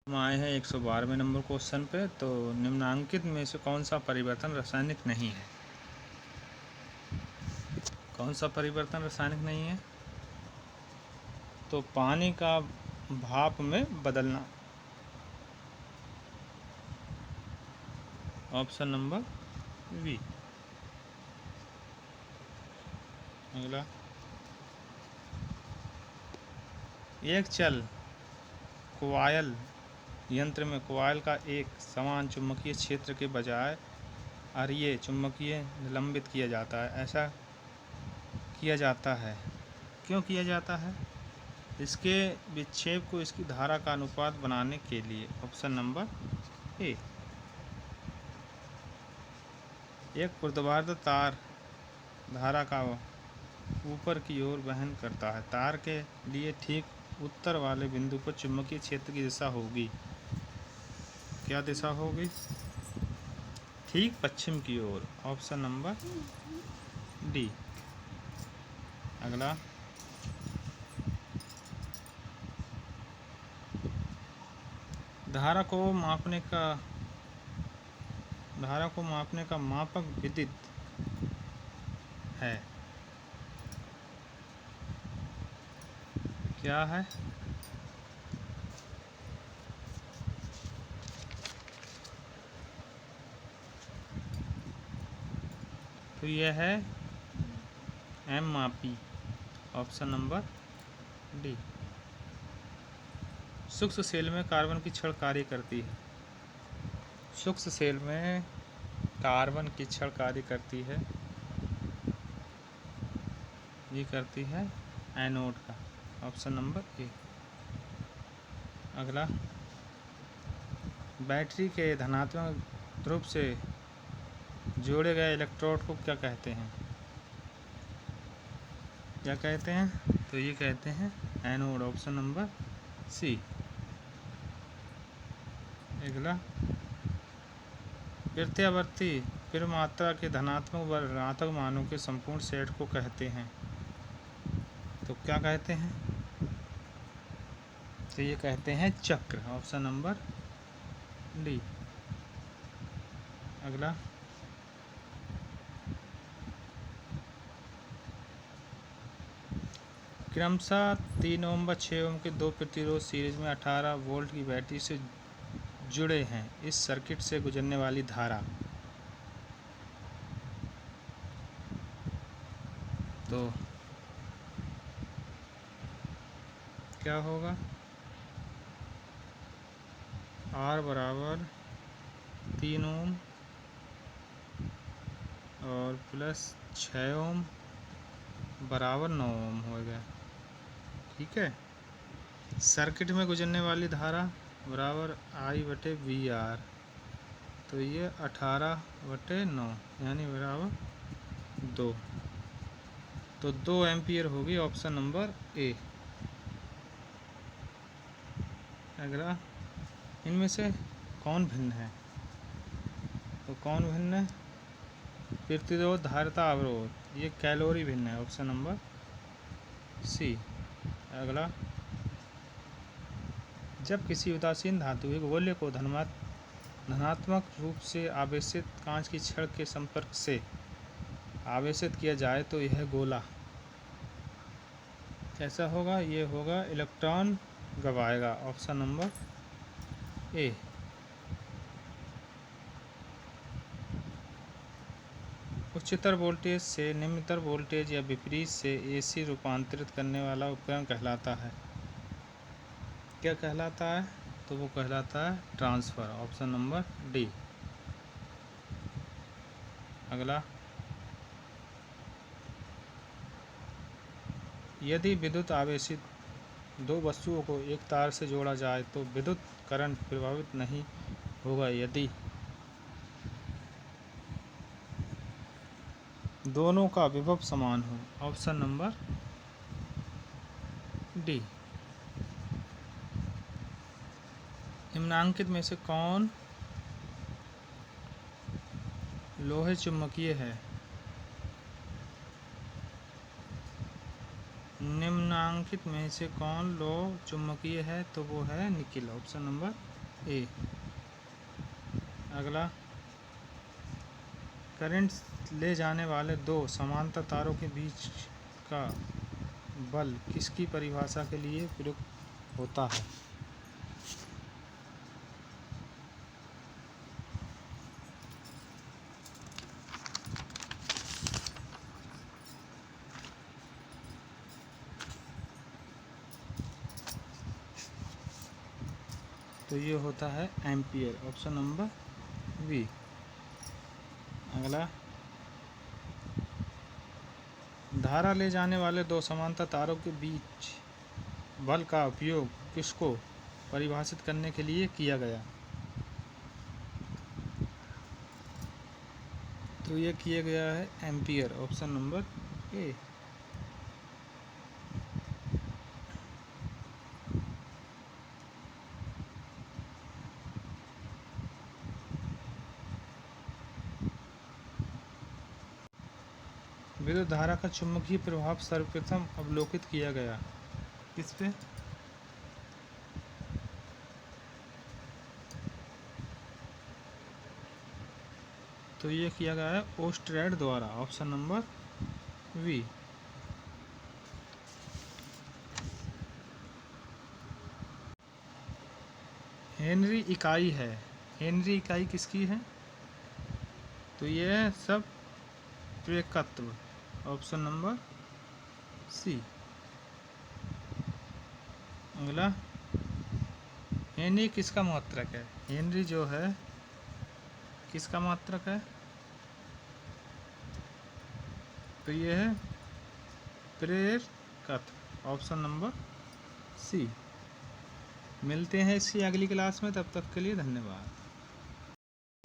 हम आए हैं 112वें नंबर क्वेश्चन पे। तो निम्नांकित में से कौन सा परिवर्तन रासायनिक नहीं है? कौन सा परिवर्तन रासायनिक नहीं है? तो पानी का भाप में बदलना। Option number B. अगला, एक चल कॉइल यंत्र में कॉइल का एक समान चुंबकीय क्षेत्र के बजाय अरीय चुंबकीय निलंबित किया जाता है। ऐसा किया जाता है, क्यों किया जाता है? इसके विक्षेप को इसकी धारा का अनुपात बनाने के लिए। ऑप्शन नंबर ए। एक ऊर्ध्वाधर तार धारा का ऊपर की ओर वहन करता है। तार के लिए ठीक उत्तर वाले बिंदु पर चुंबकीय क्षेत्र की दिशा होगी। क्या दिशा होगी? ठीक पश्चिम की ओर। Option number D. अगला, धारा को मापने का मापक विद्युत है। क्या है? तो यह है एम मापी। Option number D. शुष्क सेल में कार्बन की छड़ कार्य करती है। शुष्क सेल में कार्बन की छड़ कार्य करती है। ये करती है एनोड का। ऑप्शन नंबर ए। अगला, बैटरी के धनात्मक ध्रुव से जोड़े गए इलेक्ट्रोड को क्या कहते हैं? क्या कहते हैं? तो ये कहते हैं एनोड। Option number C. अगला, प्रत्यावर्ती प्रमात्रा के धनात्मक व ऋणात्मक मानों के संपूर्ण सेट को कहते हैं। तो क्या कहते हैं? तो ये कहते हैं चक्र। Option number D. अगला, क्रमशः 3 ओम व 6 ओम के दो प्रतिरोध सीरीज में 18 वोल्ट की बैटरी से जुड़े हैं। इस सर्किट से गुजरने वाली धारा। तो क्या होगा? R बराबर 3 ओम और प्लस 6 ओम बराबर 9 ओम हो गया। ठीक है। सर्किट में गुजरने वाली धारा बराबर I/VR। तो ये 18/9 यानी बराबर 2। तो 2 एम्पियर होगी। ऑप्शन नंबर ए। अगला, इनमें से कौन भिन्न है? तो कौन भिन्न है? प्रतिरोध, धारिता, अवरोध। ये कैलोरी भिन्न है। Option number C. अगला, जब किसी उदासीन धातु के गोले को धनात्मक रूप से आवेशित कांच की छड़ के संपर्क से आवेशित किया जाए तो यह गोला कैसा होगा? ये होगा इलेक्ट्रॉन गवाएगा। Option number A. उच्चतर वोल्टेज से निम्नतर वोल्टेज या विपरीत से एसी रूपांतरित करने वाला उपकरण कहलाता है। क्या कहलाता है? तो वो कहलाता है ट्रांसफर। Option number D. अगला, यदि विद्युत आवेशित दो वस्तुओं को एक तार से जोड़ा जाए तो विद्युत करंट प्रभावित नहीं होगा यदि दोनों का विभव समान हो। Option number D. निम्नांकित में से कौन लोहे चुंबकीय है? निम्नांकित में से कौन लोह चुंबकीय है? तो वो है निकिल। ऑप्शन नंबर ए। अगला, करंट ले जाने वाले दो समांतर तारों के बीच का बल किसकी परिभाषा के लिए प्रयुक्त होता है? तो ये होता है एम्पियर, ऑप्शन नंबर बी। अगला, धारा ले जाने वाले दो समांतर तारों के बीच बल का उपयोग किसको परिभाषित करने के लिए किया गया? तो ये किया गया है एम्पियर, ऑप्शन नंबर ए। विद्युत धारा का चुंबकीय प्रभाव सर्वप्रथम अवलोकित किया गया किस पे? तो ये किया गया है ओस्टरैड द्वारा, ऑप्शन नंबर वी। हेनरी इकाई है, हेनरी इकाई किसकी है? तो ये है सब प्रेरकत्व, ऑप्शन नंबर सी। अगला, हेनरी किसका मात्रक है? हेनरी जो है किसका मात्रक है? तो ये है प्रेरकत्व, ऑप्शन नंबर सी। मिलते हैं इसकी अगली क्लास में, तब तक के लिए धन्यवाद।